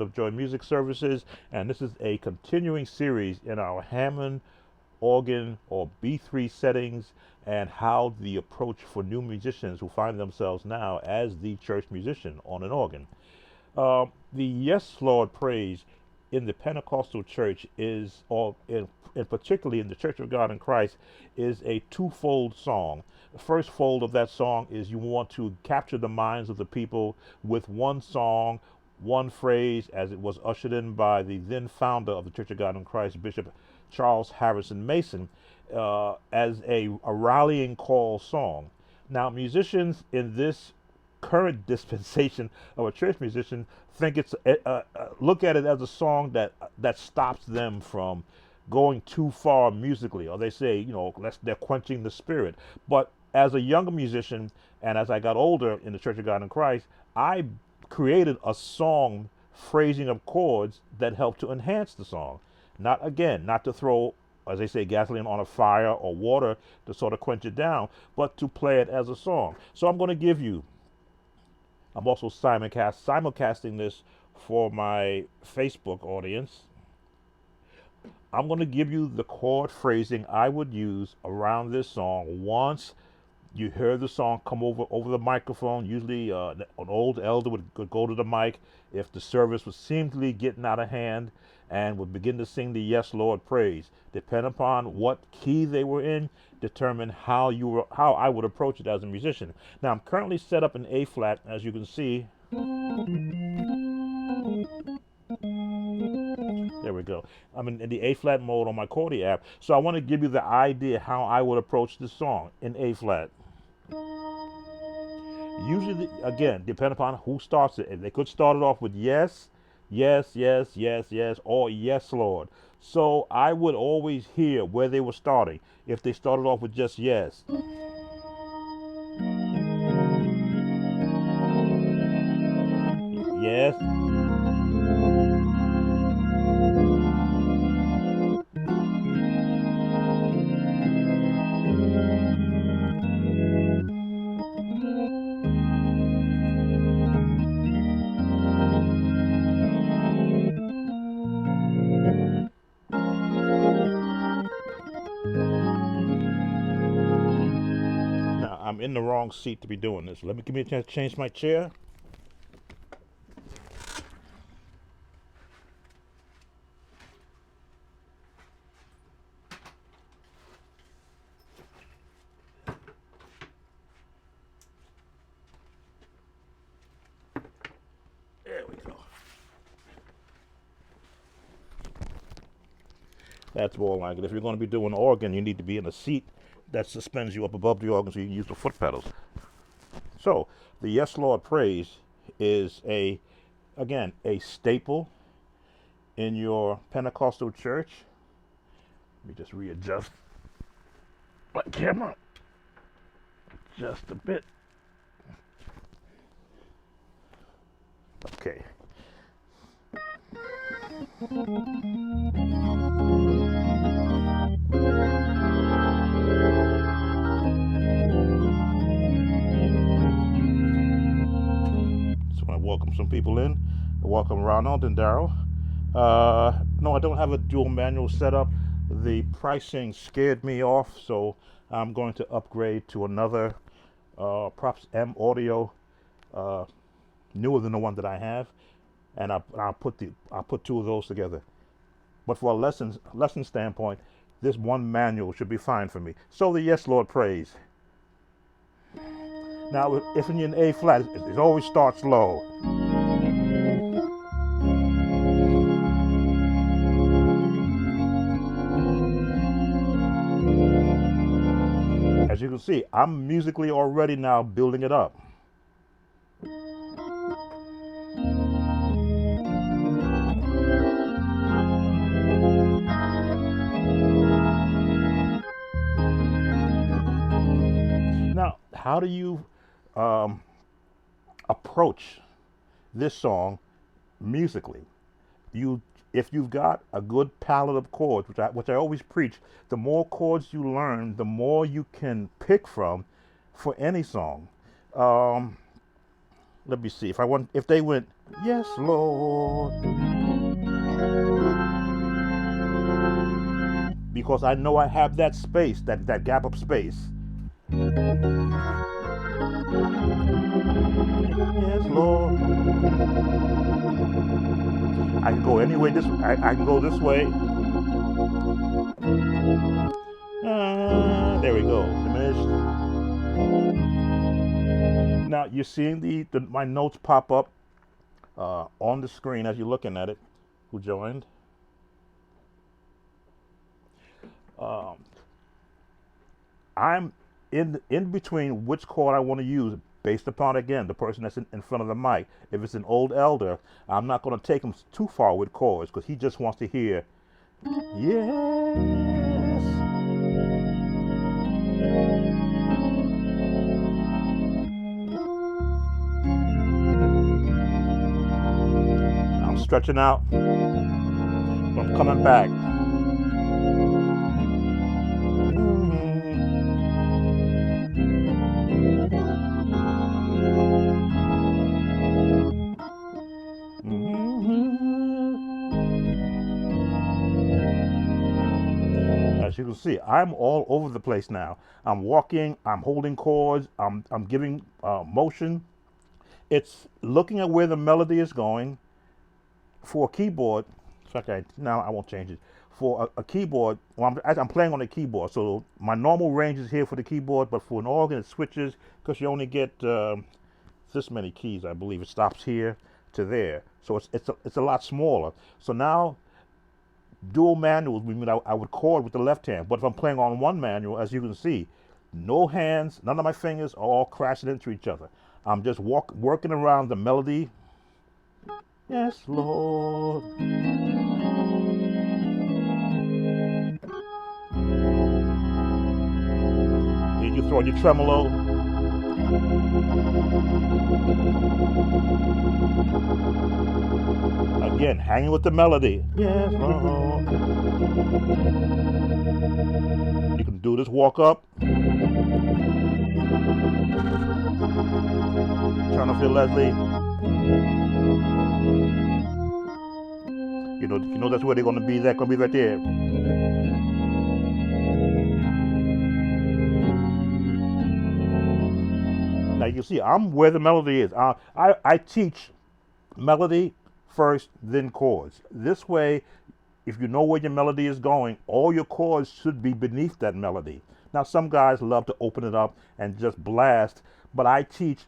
of Joy Music Services, and this is a continuing series in our Hammond organ or B3 settings and how the approach for new musicians who find themselves now as the church musician on an organ. The Yes Lord Praise in the Pentecostal church is, and particularly in the Church of God in Christ, is a twofold song. The first fold of that song is you want to capture the minds of the people with one song, one phrase, as it was ushered in by the then founder of the Church of God in Christ, Bishop Charles Harrison Mason, as a rallying call song. Now, musicians in this current dispensation of a church musician think it's look at it as a song that stops them from going too far musically, or they say, they're quenching the spirit. But as a younger musician, and as I got older in the Church of God in Christ, I created a song phrasing of chords that helped to enhance the song. Not to throw, as they say, gasoline on a fire or water to sort of quench it down, but to play it as a song. So I'm going to give you, I'm also simulcasting this for my Facebook audience. I'm going to give you the chord phrasing I would use around this song once you hear the song come over the microphone. Usually an old elder would go to the mic if the service was seemingly getting out of hand and would begin to sing the Yes Lord Praise. Depending upon what key they were in, determine how I would approach it as a musician. Now I'm currently set up in A flat, as you can see. There we go. I'm in the A flat mode on my Chordy app. So I want to give you the idea how I would approach this song in A flat. Usually, again, depending upon who starts it. They could start it off with yes, yes, yes, yes, yes, or yes, Lord. So I would always hear where they were starting. If they started off with just yes, yes, now I'm in the wrong seat to be doing this. Give me a chance to change my chair. There we go. That's more like it. If you're going to be doing organ, you need to be in a seat that suspends you up above the organ so you can use the foot pedals. So the Yes Lord Praise is again, a staple in your Pentecostal church. Let me just readjust my camera just a bit. Okay. So I welcome some people in. Welcome Ronald and Daryl. No, I don't have a dual manual setup. The pricing scared me off, so I'm going to upgrade to another Props M audio, newer than the one that I have, and I'll put two of those together. But for a lesson standpoint, this one manual should be fine for me. So the Yes Lord Praise. Now, if you're in A flat, it always starts low. As you can see, I'm musically already now building it up. Now, how do you approach this song musically? If you've got a good palette of chords, which I always preach, the more chords you learn, the more you can pick from for any song. Let me see. If they went Yes, Lord. Because I know I have that space, that gap of space. Yes, Lord. I can go any way. I can go this way. There we go. Diminished. Now you're seeing my notes pop up on the screen as you're looking at it. Who joined? Um, I'm in between which chord I want to use based upon, again, the person that's in front of the mic. If it's an old elder, I'm not going to take him too far with chords because he just wants to hear yes. I'm stretching out, but I'm coming back. As you can see, I'm all over the place now. I'm walking, I'm holding chords, I'm giving motion. It's looking at where the melody is going. For a keyboard, in fact, now I won't change it. For a keyboard, well, I'm playing on a keyboard, so my normal range is here for the keyboard, but for an organ, it switches because you only get this many keys, I believe. It stops here to there, so it's a lot smaller. So now, dual manuals mean I would chord with the left hand, but if I'm playing on one manual, as you can see, no hands, none of my fingers are all crashing into each other. I'm just working around the melody. Yes, Lord. Here you throw your tremolo. Again, hanging with the melody. Yes, Lord. You can do this walk up. Turn off your Leslie. You know that's where they're gonna be. That's gonna be right there. Now you see, I'm where the melody is. I teach melody first, then chords. This way, if you know where your melody is going, all your chords should be beneath that melody. Now, some guys love to open it up and just blast, but I teach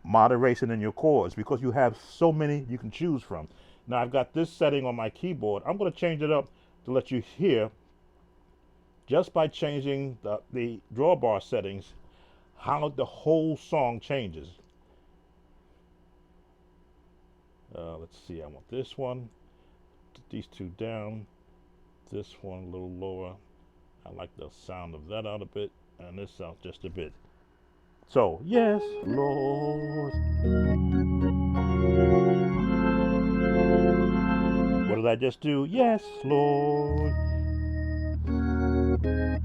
moderation in your chords because you have so many you can choose from. Now, I've got this setting on my keyboard. I'm going to change it up to let you hear, just by changing the drawbar settings, how the whole song changes. Let's see, I want this one, these two down, this one a little lower. I like the sound of that out a bit, and this sound just a bit. So, yes, Lord. What did I just do? Yes, Lord.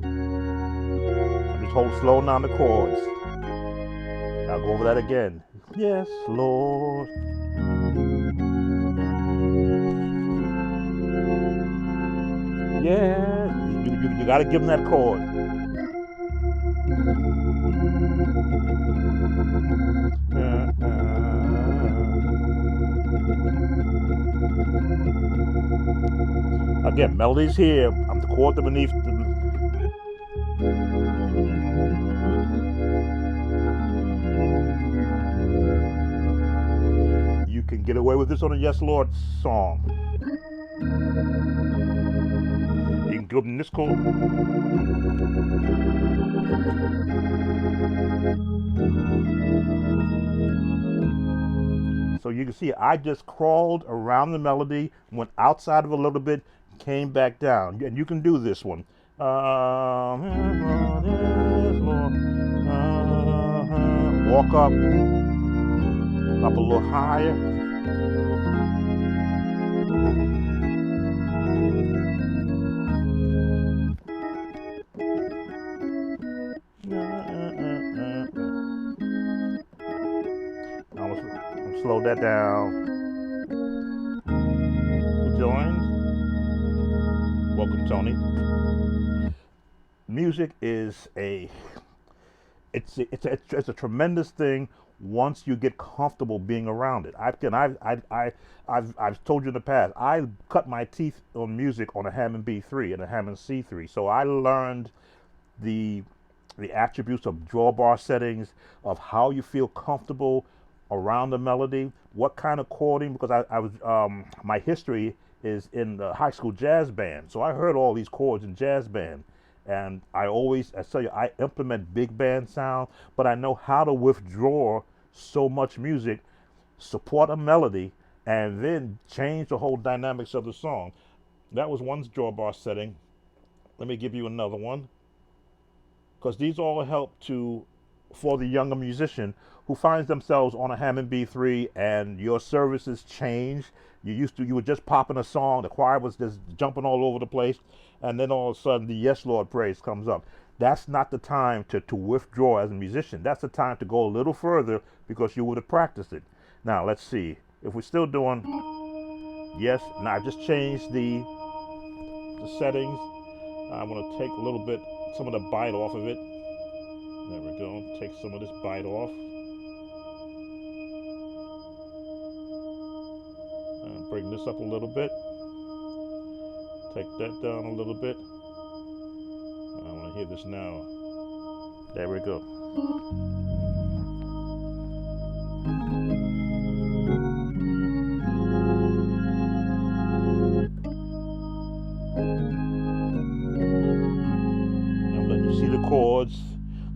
I'm just holding slow down the chords. I'll go over that again. Yes, Lord. Yeah, you got to give them that chord. Again, melody's here. I'm the chord beneath. You can get away with this on a Yes Lord song. You can give them this chord. So you can see I just crawled around the melody, went outside of a little bit, came back down. And you can do this one. Walk up a little higher. I'm slow that down. joined. Welcome, Tony. Music is it's a tremendous thing once you get comfortable being around it. I've told you in the past. I cut my teeth on music on a Hammond B3 and a Hammond C3, so I learned the the attributes of drawbar settings, of how you feel comfortable around the melody, what kind of chording, because I was my history is in the high school jazz band, so I heard all these chords in jazz band, and I tell you, I implement big band sound, but I know how to withdraw so much music, support a melody, and then change the whole dynamics of the song. That was one drawbar setting. Let me give you another one, because these all help to for the younger musician who finds themselves on a Hammond B3 and your services change. You were just popping a song, the choir was just jumping all over the place, and then all of a sudden the Yes Lord praise comes up. That's not the time to withdraw as a musician. That's the time to go a little further because you would have practiced it. Now let's see if we're still doing yes. Now I just changed the settings. I want to take a little bit, some of the bite off of it. There we go. Take some of this bite off. Bring this up a little bit. Take that down a little bit. I want to hear this now. There we go. I'm letting you see the chords.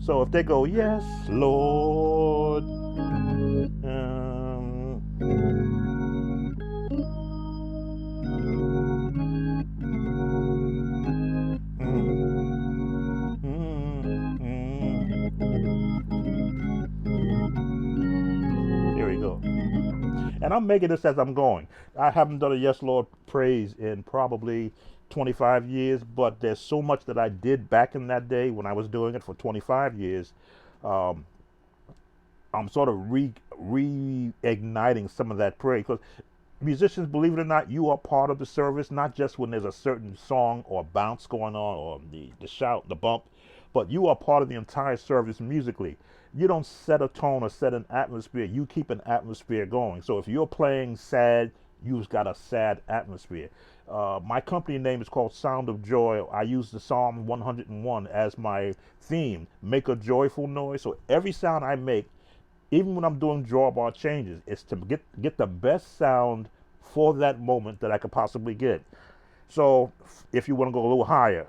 So if they go, yes, Lord. Here we go. And I'm making this as I'm going. I haven't done a Yes Lord praise in probably 25 years, but there's so much that I did back in that day when I was doing it for 25 years. I'm sort of reigniting some of that praise, because musicians, believe it or not, you are part of the service, not just when there's a certain song or bounce going on or the shout, the bump, but you are part of the entire service musically. You don't set a tone or set an atmosphere, you keep an atmosphere going. So if you're playing sad, you've got a sad atmosphere. My company name is called Sound of Joy. I use the Psalm 101 as my theme. Make a joyful noise. So every sound I make, even when I'm doing drawbar changes, it's to get the best sound for that moment that I could possibly get. So if you want to go a little higher.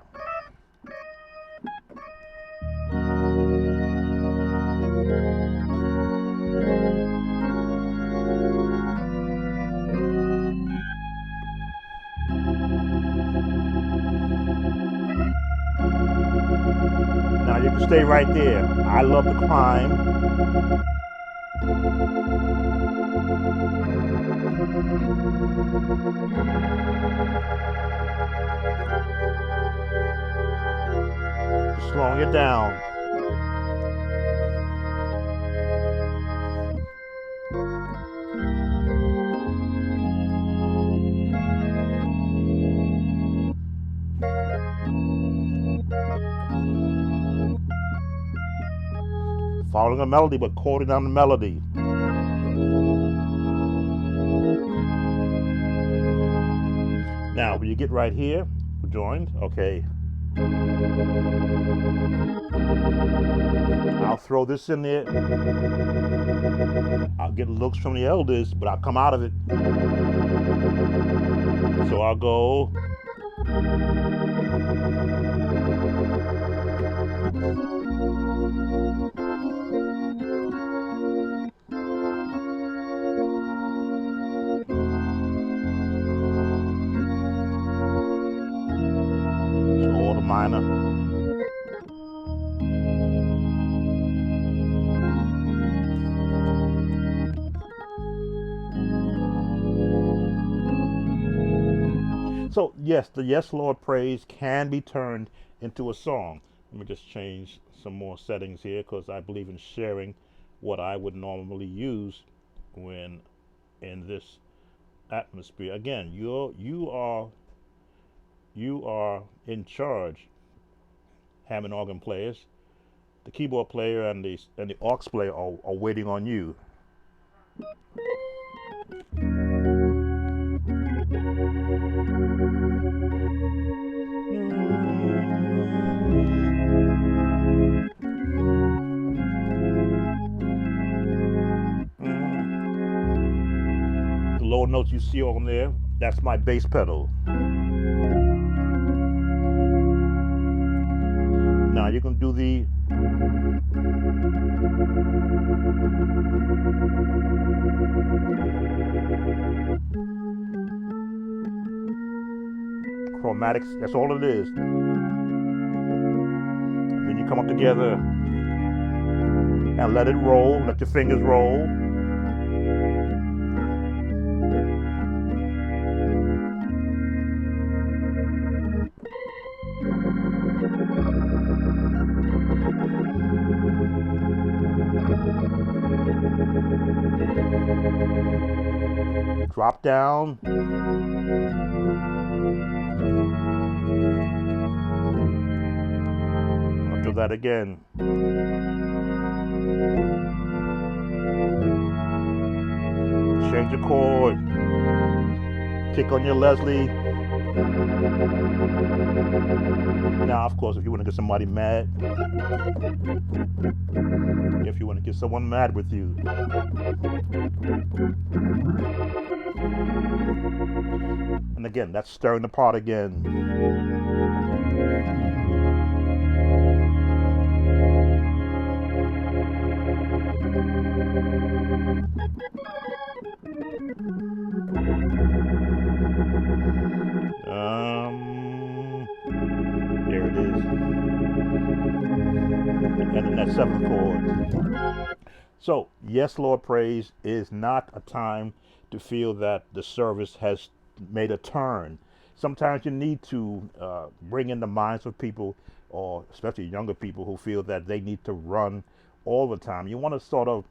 Now you can stay right there. I love to climb. Just slowing it down. Following a melody, but chording down the melody. Now, when you get right here, we're joined, okay. I'll throw this in there. I'll get looks from the elders, but I'll come out of it. So I'll go. All the minor. So yes, the Yes Lord praise can be turned into a song. Let me just change some more settings here, because I believe in sharing what I would normally use when in this atmosphere. Again, you are in charge, Hammond organ players. The keyboard player and the aux player are waiting on you. The lower notes you see on there, that's my bass pedal. Now you can do the chromatics, that's all it is. And then you come up together and let it roll, let your fingers roll. Drop down. I'll do that again. Change your chord. Kick on your Leslie. Now, of course, if you want to get somebody mad, if you want to get someone mad with you, and again, that's stirring the pot again. There it is. And then that seventh chord. So, yes, Lord, praise is not a time to feel that the service has made a turn. Sometimes you need to bring in the minds of people, or especially younger people who feel that they need to run all the time. You want to sort of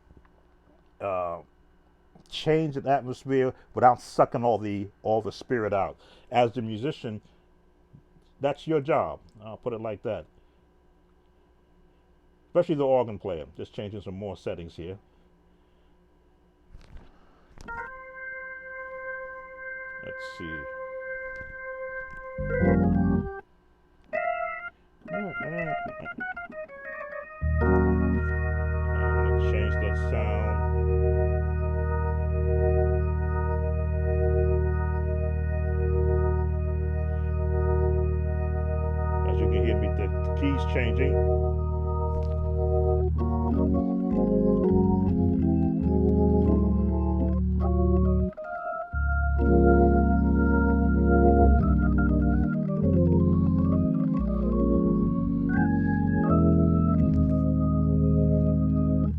change the atmosphere without sucking all the spirit out. As the musician, that's your job. I'll put it like that. Especially the organ player. Just changing some more settings here. Let's see. I'm gonna change that sound. As you can hear me, the keys changing.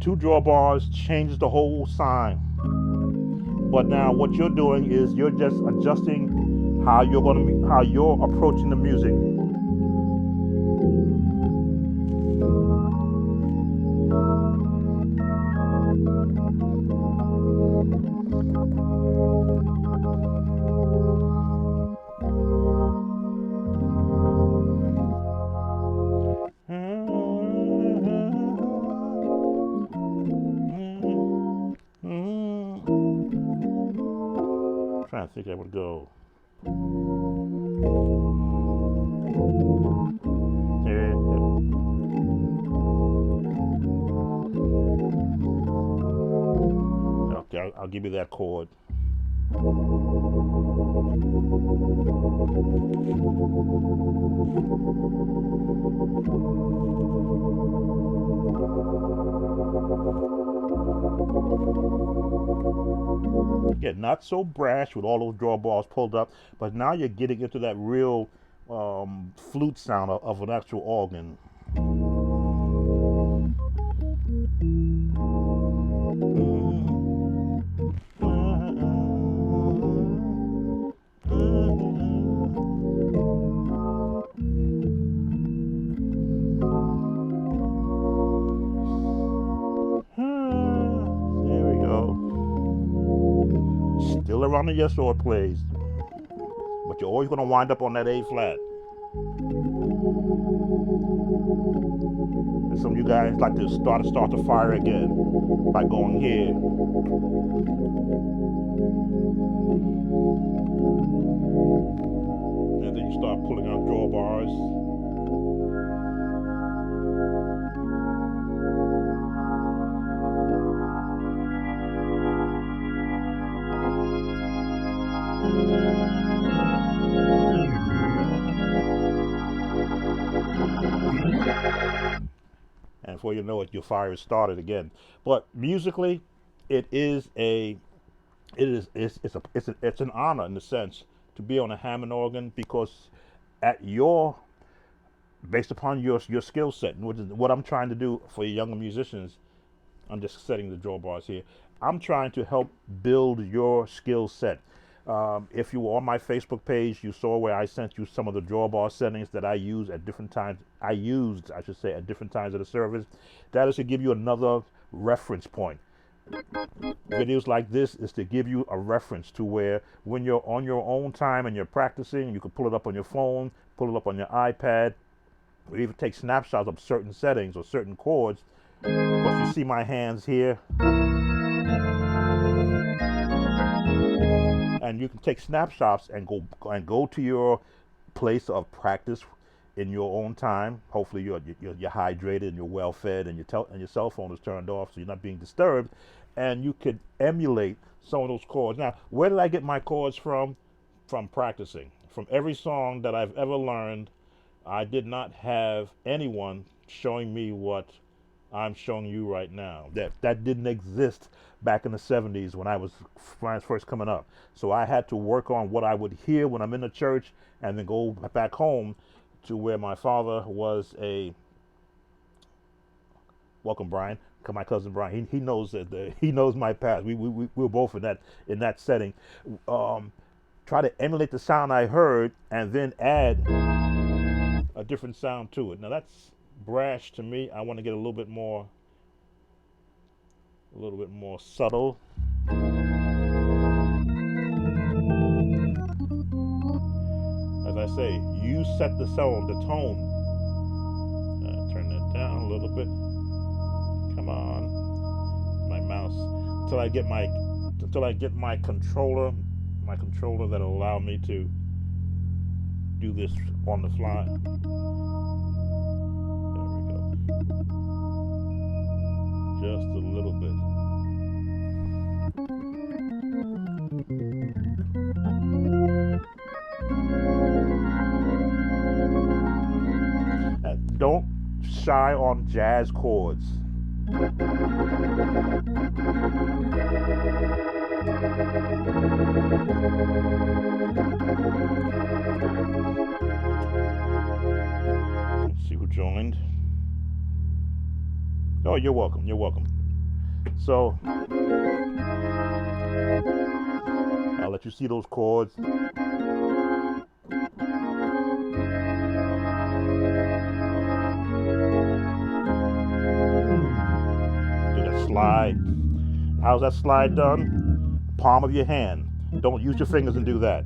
Two drawbars changes the whole sign. But now what you're doing is you're just adjusting how you're approaching the music. Trying to think I would go. Okay, I'll give you that chord. Yeah, not so brash with all those drawbars pulled up, but now you're getting into that real flute sound of an actual organ. Still on the Yes Lord plays, but you're always going to wind up on that A flat. And some of you guys like to start the fire again by going here. And then you start pulling out drawbars. And before you know it, your fire is started again. But musically, it's an honor in the sense to be on a Hammond organ, because based upon your skill set, which is what I'm trying to do for younger musicians. I'm just setting the drawbars here. I'm trying to help build your skill set. If you were on my Facebook page, you saw where I sent you some of the drawbar settings that I use at different times. I should say, at different times of the service. That is to give you another reference point. Videos like this is to give you a reference to where, when you're on your own time and you're practicing, you can pull it up on your phone, pull it up on your iPad, or even take snapshots of certain settings or certain chords. Of course, you see my hands here. And you can take snapshots and go to your place of practice in your own time. Hopefully you're hydrated and you're well fed, and your cell phone is turned off, so you're not being disturbed. And you could emulate some of those chords. Now, where did I get my chords from? From practicing. From every song that I've ever learned, I did not have anyone showing me what I'm showing you right now. That didn't exist back in the 70s when I was first coming up. So I had to work on what I would hear when I'm in the church, and then go back home to where my father was a, welcome Brian, my cousin Brian. He knows that he knows my past. We were both in that setting. Try to emulate the sound I heard, and then add a different sound to it. Now that's brash to me. I want to get a little bit more subtle. As I say, you set the tone. Turn that down a little bit. Come on, my mouse. Until I get my controller that'll allow me to do this on the fly. Just a little bit. And don't shy on jazz chords. Let's see who joined. Oh, you're welcome. You're welcome. So I'll let you see those chords. Do that slide. How's that slide done? Palm of your hand. Don't use your fingers and do that.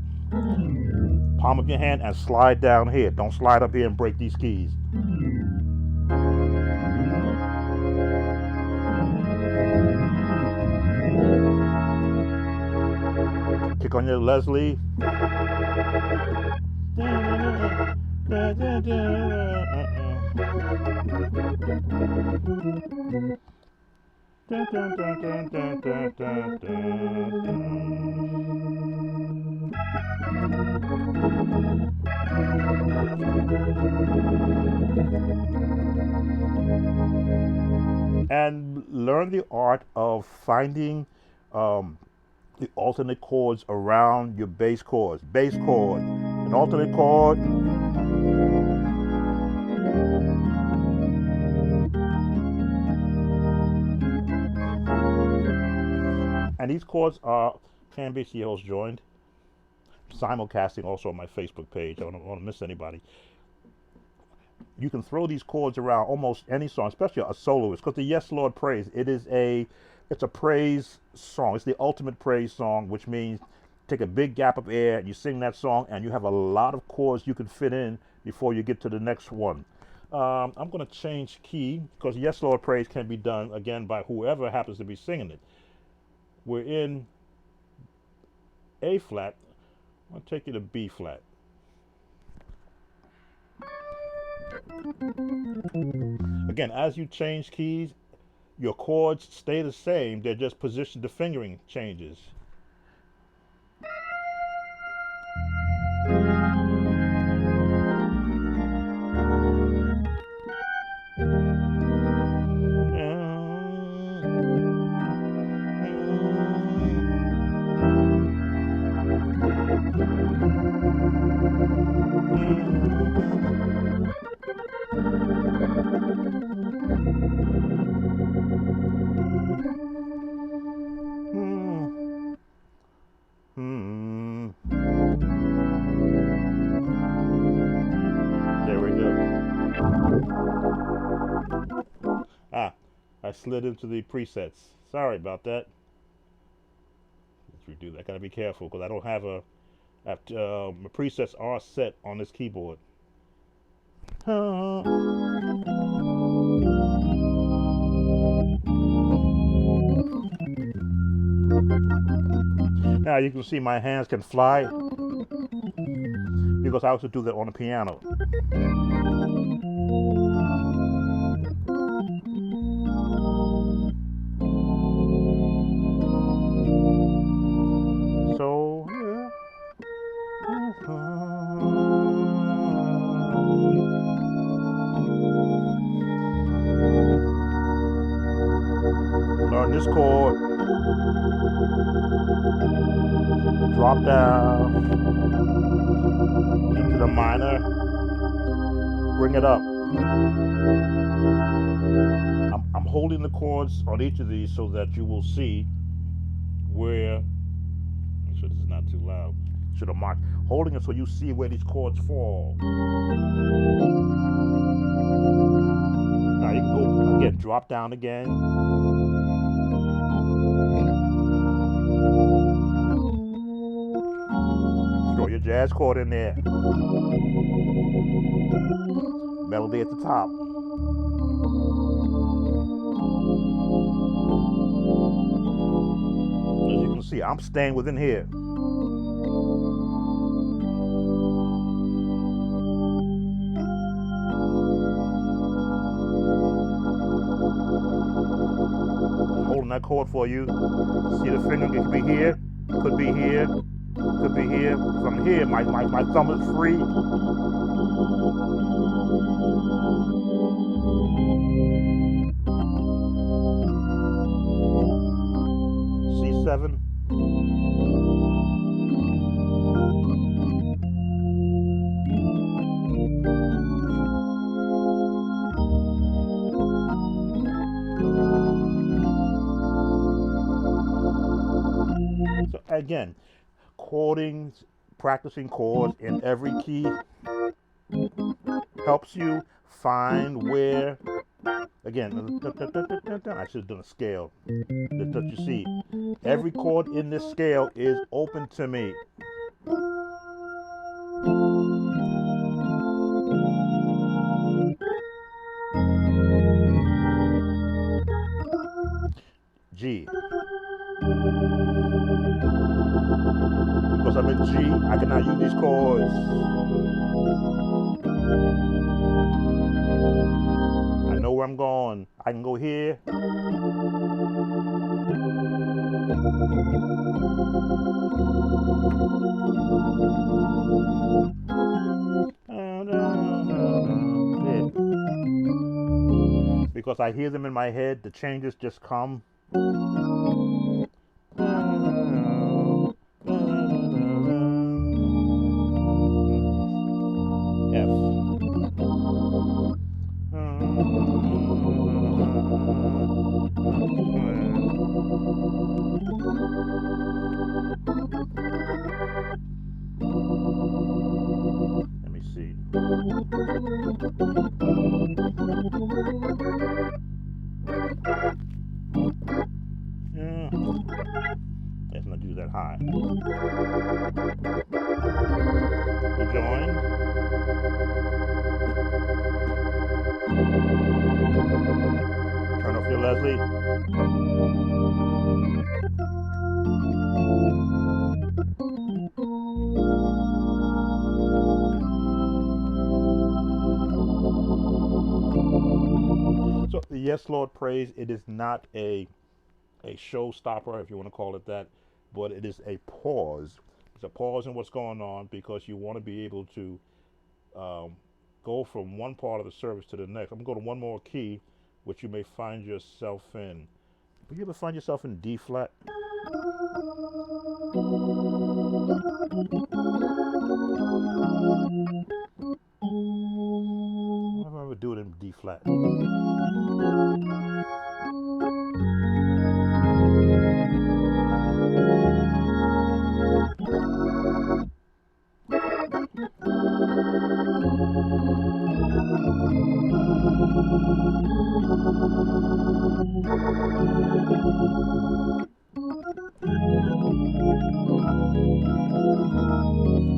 Palm of your hand and slide down here. Don't slide up here and break these keys. Kick on your Leslie. And learn the art of finding the alternate chords around your bass chords. Bass chord, an alternate chord. And these chords can be, see host joined. Simulcasting also on my Facebook page. I don't want to miss anybody. You can throw these chords around almost any song, especially a soloist, because the Yes Lord Praise, it's a praise song. It's the ultimate praise song, which means take a big gap of air, and you sing that song, and you have a lot of chords you can fit in before you get to the next one. I'm going to change key because Yes Lord Praise can be done again by whoever happens to be singing it. We're in A flat. I'll take you to B flat. Again, as you change keys, your chords stay the same. They're just position, the fingering changes. There we go. I slid into the presets. Sorry about that. Let's redo that. Gotta be careful because I don't have a. My presets are set on this keyboard. Now you can see my hands can fly because I also do that on the piano. So learn this chord, drop down into the minor, bring it up. I'm holding the chords on each of these so that you will see where, make sure this is not too loud, should have marked, holding it so you see where these chords fall. Now you can go again, drop down again. Throw your jazz chord in there. Melody at the top. As you can see, I'm staying within here. Holding that chord for you. See the finger? It could be here, could be here, could be here. From here, my thumb is free. C7. So again, chording, practicing chords in every key helps you find where, again, I should have done a scale. That you see, every chord in this scale is open to me. G. Because I'm in G, I cannot use these chords. I know where I'm going. I can go here. Because I hear them in my head, the changes just come. F. Let me see. Let's not do that that high. You joined? Turn off your Leslie. So the Yes Lord Praise, it is not a showstopper, if you want to call it that, but it is a pause. It's a pause in what's going on because you want to be able to go from one part of the service to the next. I'm going to go to one more key, which you may find yourself in. Will you ever find yourself in D flat? I remember doing it in D flat.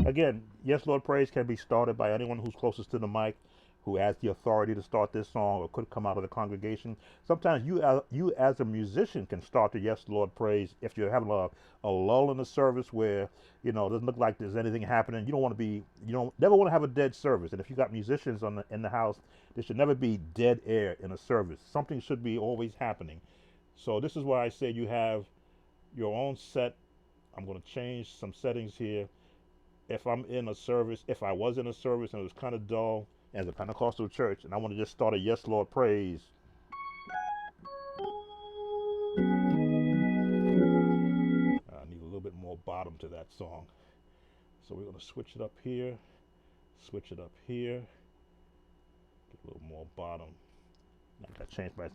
Again, Yes Lord Praise can be started by anyone who's closest to the mic, who has the authority to start this song or could come out of the congregation. Sometimes you as a musician can start the Yes Lord Praise if you're having a lull in the service where, it doesn't look like there's anything happening. You don't want to be, you don't never want to have a dead service. And if you got musicians in the house, there should never be dead air in a service. Something should be always happening. So this is why I say you have your own set. I'm going to change some settings here. If I was in a service and it was kind of dull as a Pentecostal church, and I want to just start a Yes Lord Praise, I need a little bit more bottom to that song. So we're going to switch it up here, switch it up here, get a little more bottom. Now I got to change my.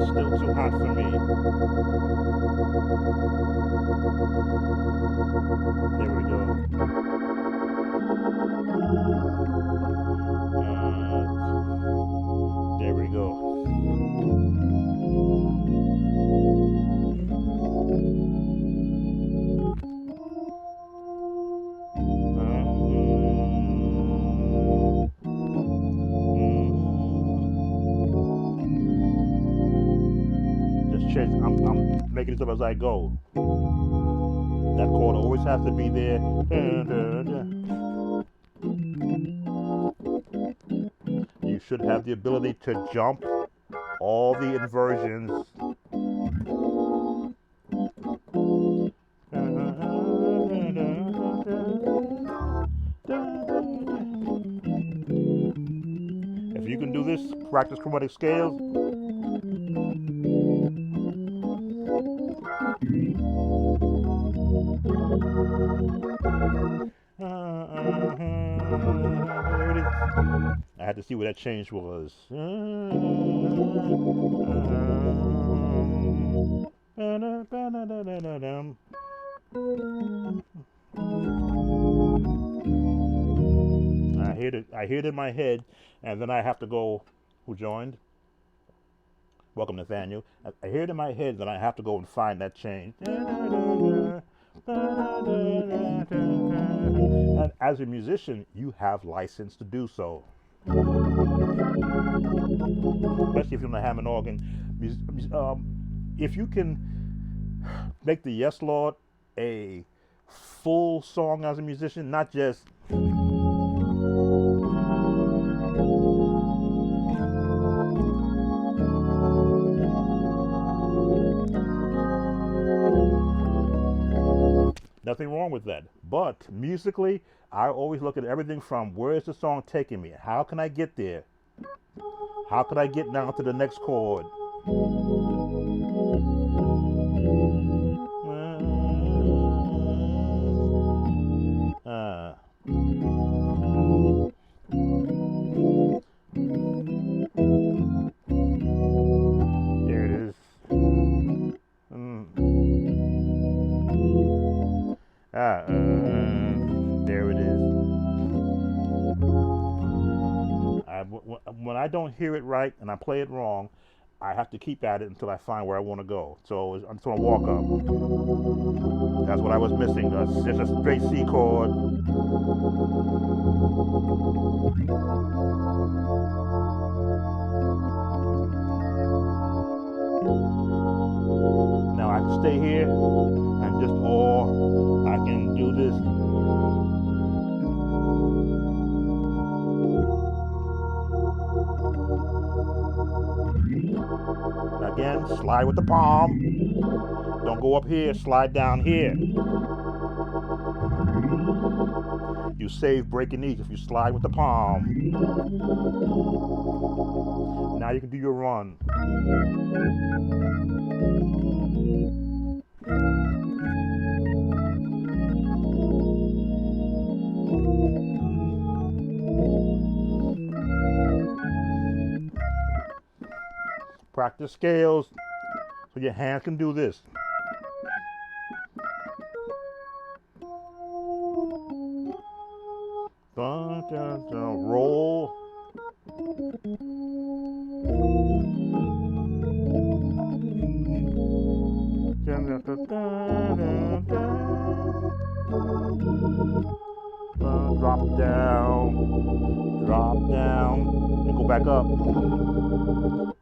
Still too hot for me. There we go. There we go. Just change. I'm making it up as I go. That chord always has to be there. You should have the ability to jump all the inversions. If you can do this, practice chromatic scales. There it is. I had to see where that change was. I hear it in my head, and then I have to go. Who joined? Welcome, Nathaniel. I hear it in my head, then I have to go and find that change. And as a musician, you have license to do so. Especially if you're on the Hammond organ. If you can make the Yes Lord a full song as a musician, not just nothing wrong with that. But musically, I always look at everything from where is the song taking me? How can I get there? How can I get down to the next chord? There it is. When I don't hear it right and I play it wrong, I have to keep at it until I find where I want to go. So I'm just gonna walk up. That's what I was missing. Just a straight C chord. Now I can stay here and just, or I can do this. Again, slide with the palm. Don't go up here, slide down here. You save breaking these if you slide with the palm. Now you can do your run. Practice scales so your hands can do this. Dun, dun, dun, roll. Dun, dun, dun, dun, dun. Drop down, and go back up.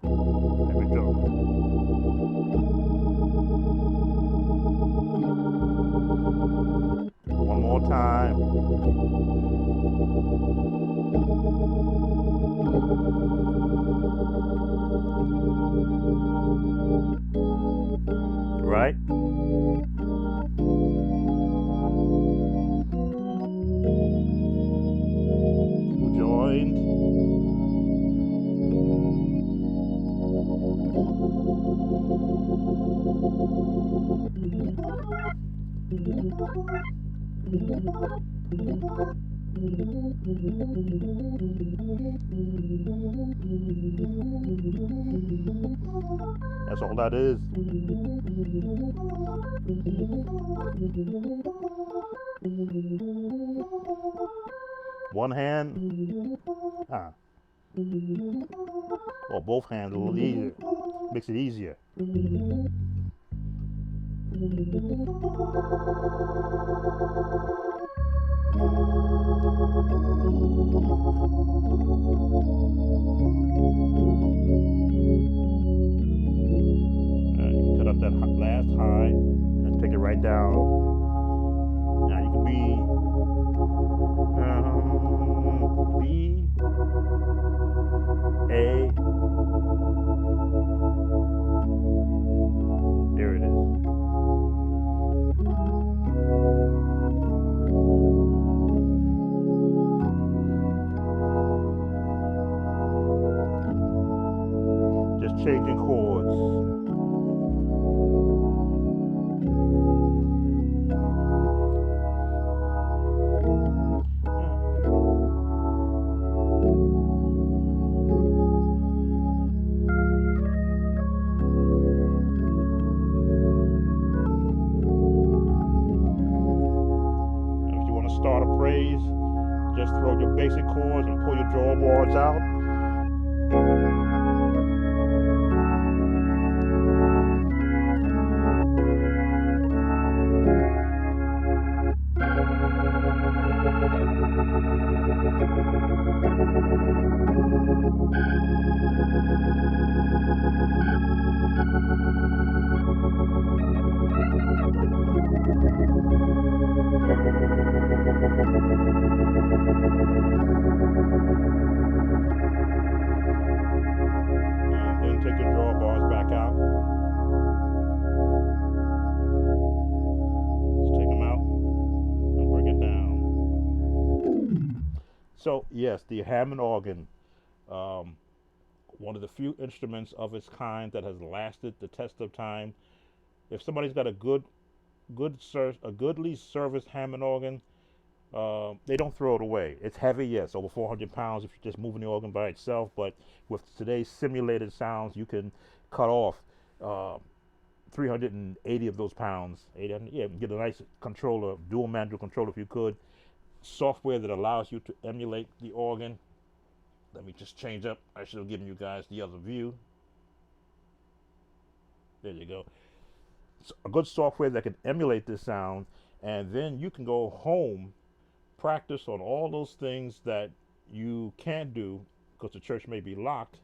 There we go. One more time. Right? Joined. That's all that is. One hand. Well, both hands a little easier. Makes it easier. You can cut up that last high and take it right down. Now you can B, A. There it is. Just changing chords. Start a praise, just throw your basic chords and pull your drawbars out. So yes, the Hammond organ, one of the few instruments of its kind that has lasted the test of time. If somebody's got a goodly serviced Hammond organ, they don't throw it away. It's heavy, yes, over 400 pounds if you're just moving the organ by itself. But with today's simulated sounds, you can cut off 380 of those pounds. 800, yeah, get a nice controller, dual manual controller if you could. Software that allows you to emulate the organ. Let me just change up. I should have given you guys the other view. There you go. It's a good software that can emulate this sound, and then you can go home, practice on all those things that you can't do because the church may be locked.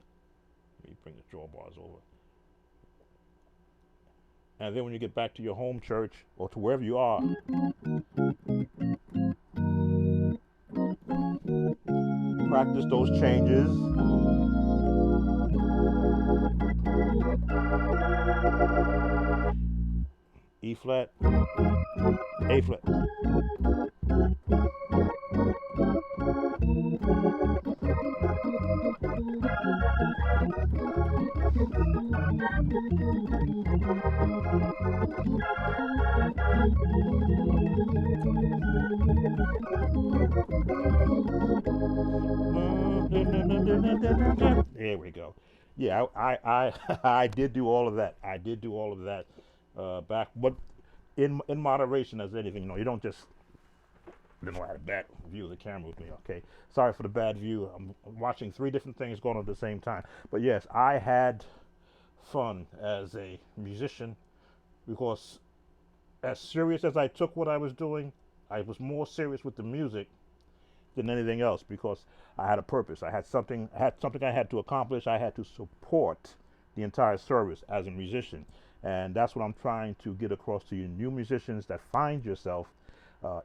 Let me bring the drawbars over. And then when you get back to your home church or to wherever you are, practice those changes. E flat, A flat. There we go. Yeah, I did do all of that. I did do all of that back, but in moderation as anything. You know, you don't just. I don't know, I had a bad view of the camera with me. Okay, sorry for the bad view. I'm watching 3 different things going on at the same time. But yes, I had fun as a musician because as serious as I took what I was doing, I was more serious with the music than anything else because I had a purpose. I had something I had to accomplish. I had to support the entire service as a musician. And that's what I'm trying to get across to you new musicians that find yourself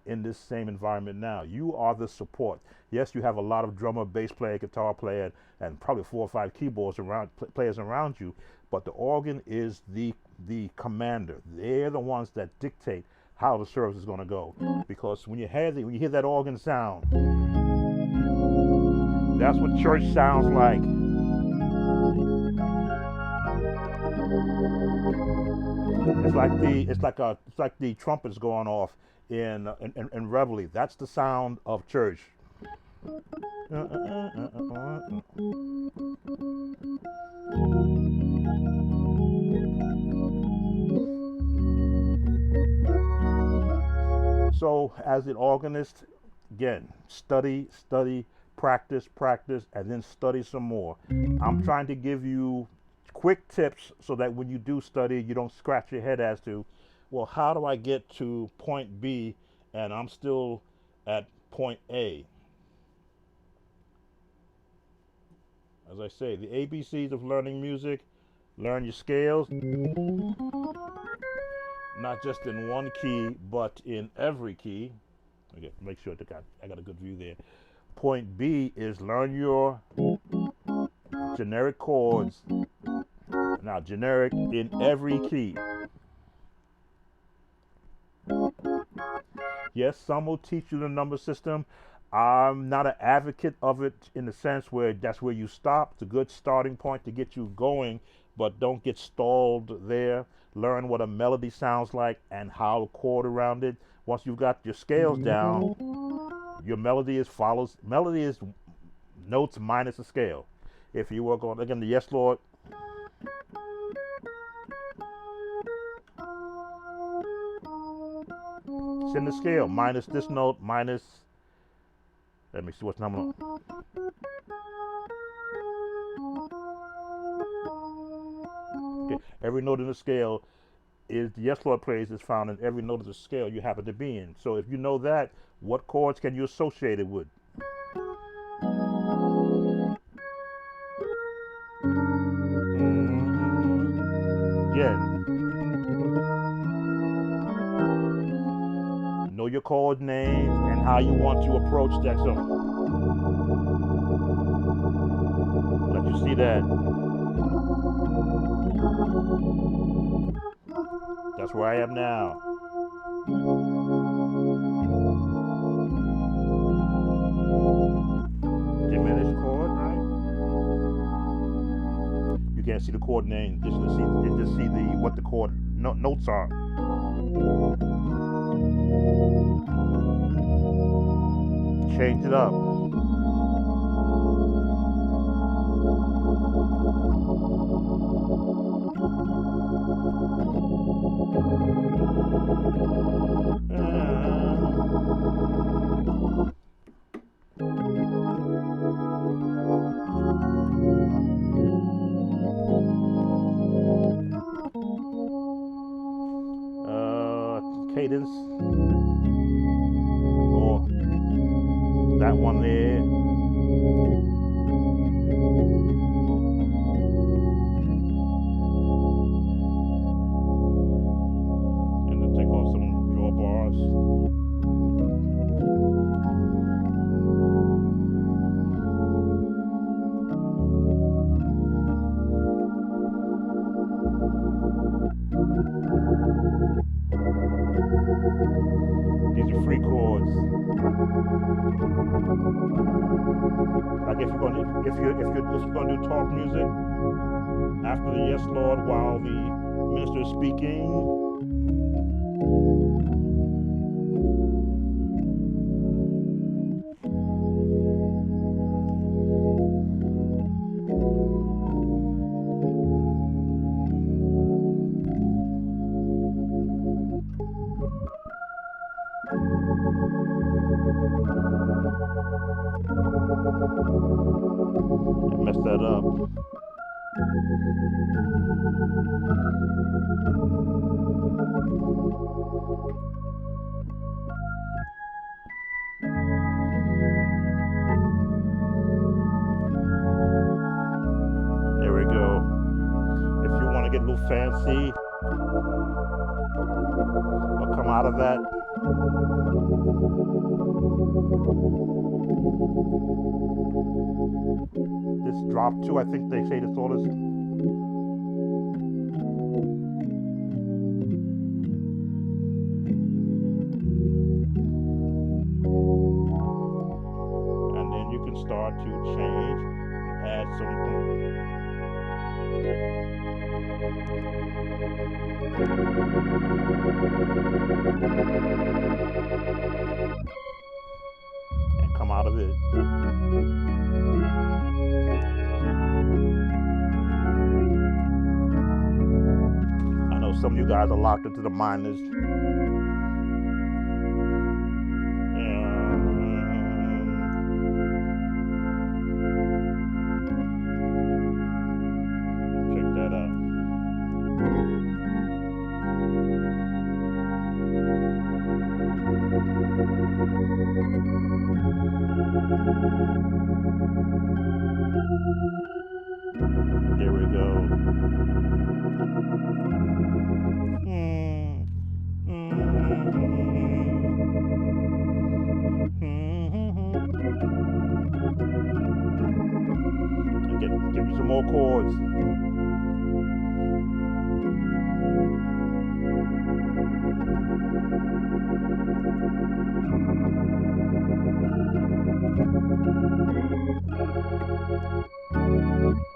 in this same environment now. You are the support. Yes, you have a lot of drummer, bass player, guitar player, and probably 4 or 5 keyboards around, players around you, but the organ is the commander. They're the ones that dictate how the service is going to go. Because when you hear that organ sound, that's what church sounds like. It's like the trumpets going off in reveille. That's the sound of church. So as an organist, again, study, practice, and then study some more. I'm trying to give you quick tips so that when you do study, you don't scratch your head as to, well, how do I get to point B and I'm still at point A? As I say, the ABCs of learning music: learn your scales, not just in one key, but in every key. Okay, make sure that I got a good view there. Point B is learn your generic chords. Now, generic in every key. Yes, some will teach you the number system. I'm not an advocate of it in the sense where that's where you stop. It's a good starting point to get you going, but don't get stalled there. Learn what a melody sounds like and how to chord around it. Once you've got your scales down, your melody is notes minus a scale. If you work on, again, the Yes Lord, it's in the scale, minus this note, minus, let me see what's number. Okay, every note in the scale is the Yes Lord praise is found in every note of the scale you happen to be in. So if you know that, what chords can you associate it with? Again, know your chord names and how you want to approach that song. Let you see that. That's where I am now. Diminished chord, right? You can't see the chord name. Just see what the chord notes are. Change it up. that one there. And then take off some drawbars. These are free chords. Like if you're gonna do talk music after the Yes Lord while the minister is speaking. Mess that up. There we go. If you want to get a little fancy or come out of that, this drop 2, I think they say this all is. And then you can start to change and add something. And come out of it. I know some of you guys are locked into the minors. Check that out. There we go. Give me some more chords.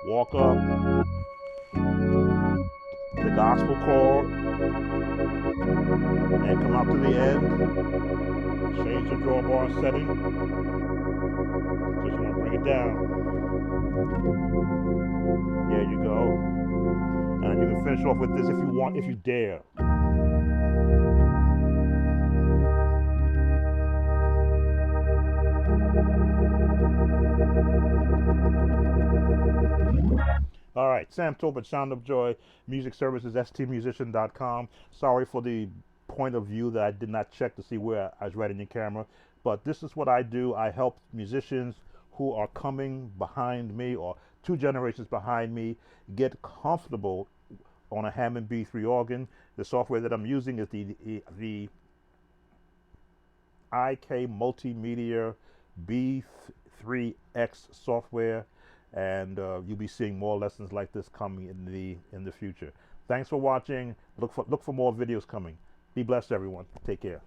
Walk up the gospel chord and come out to the end. Change the drawbar setting because you want to bring it down. There you go. And you can finish off with this if you want, if you dare. All right, Sam Tolbert, Sound of Joy, Music Services, stmusician.com. Sorry for the point of view that I did not check to see where I was right in your camera, but this is what I do. I help musicians who are coming behind me or 2 generations behind me get comfortable on a Hammond B3 organ. The software that I'm using is the IK Multimedia B3X software, and you'll be seeing more lessons like this coming in the future. Thanks for watching. Look for more videos coming. Be blessed, everyone. Take care.